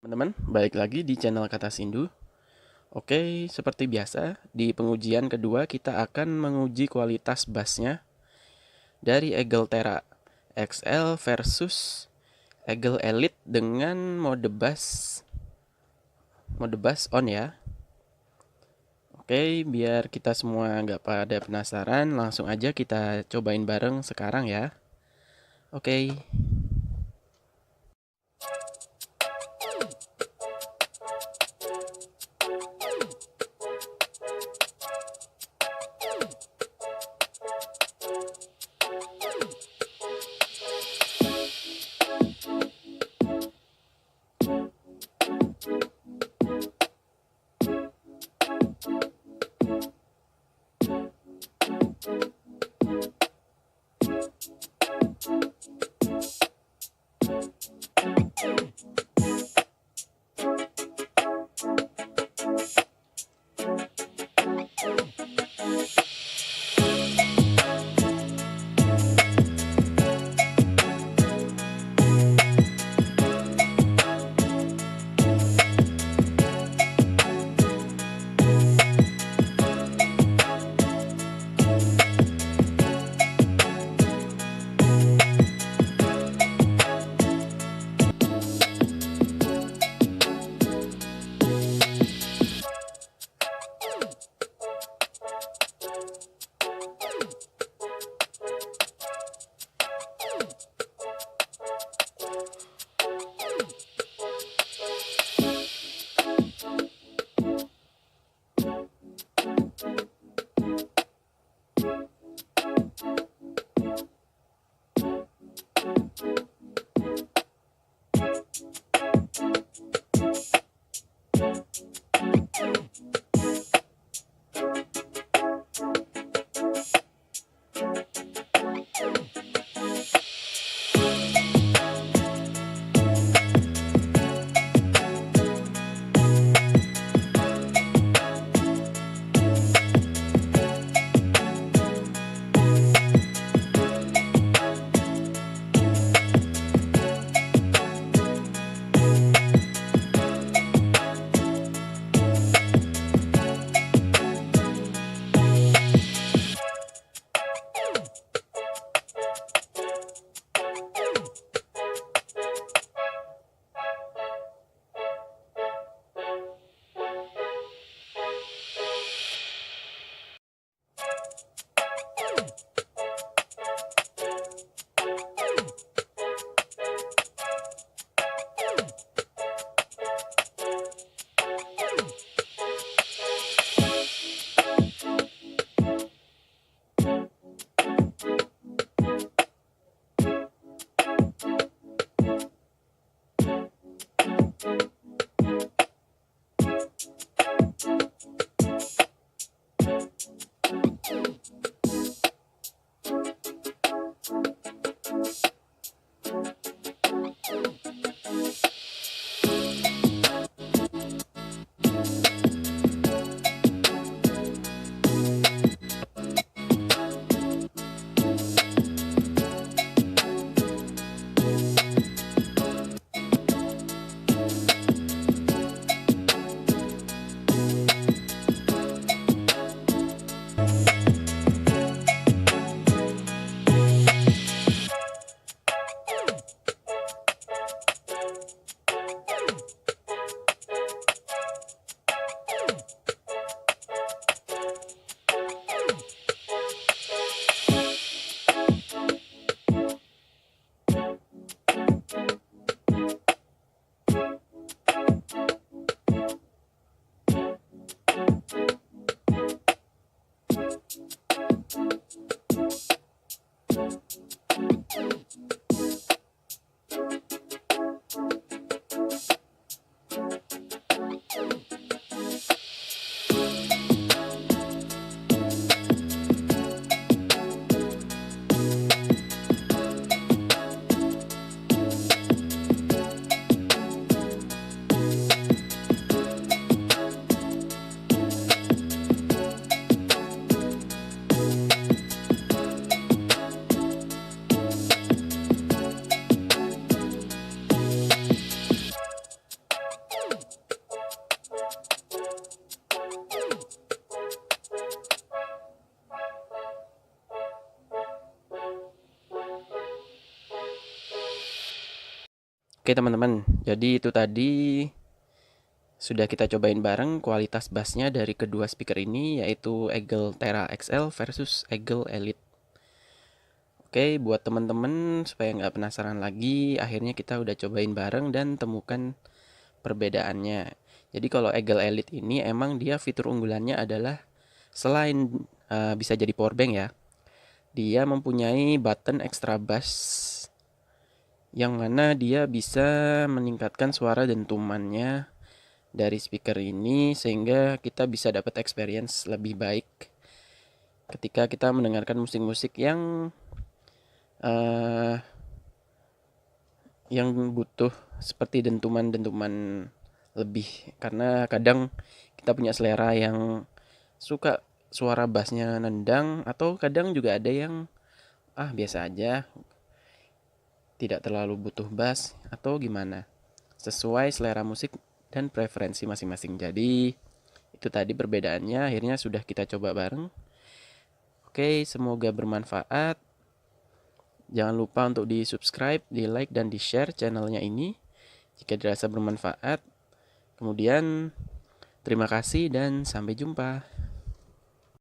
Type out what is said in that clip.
Teman-teman, balik lagi di channel Kata Sindu. Oke, seperti biasa, di pengujian kedua kita akan menguji kualitas bassnya dari EGGEL TERRA XL versus EGGEL Elite dengan mode bass on ya. Oke, biar kita semua nggak pada penasaran, langsung aja kita cobain bareng sekarang ya. Oke. Oke teman-teman, jadi itu tadi sudah kita cobain bareng kualitas bassnya dari kedua speaker ini, yaitu EGGEL TERRA XL versus EGGEL Elite. Oke, buat teman-teman supaya nggak penasaran lagi, akhirnya kita udah cobain bareng dan temukan perbedaannya. Jadi kalau EGGEL Elite ini emang dia fitur unggulannya adalah selain bisa jadi powerbank ya, dia mempunyai button extra bass yang mana dia bisa meningkatkan suara dentumannya dari speaker ini sehingga kita bisa dapat experience lebih baik ketika kita mendengarkan musik-musik uh, yang butuh seperti dentuman-dentuman lebih, karena kadang kita punya selera yang suka suara bassnya nendang, atau kadang juga ada yang biasa aja, tidak terlalu butuh bass atau gimana, sesuai selera musik dan preferensi masing-masing. Jadi itu tadi perbedaannya, akhirnya sudah kita coba bareng. Oke, semoga bermanfaat. Jangan lupa untuk di subscribe, di like, dan di share channelnya ini jika dirasa bermanfaat. Kemudian terima kasih dan sampai jumpa.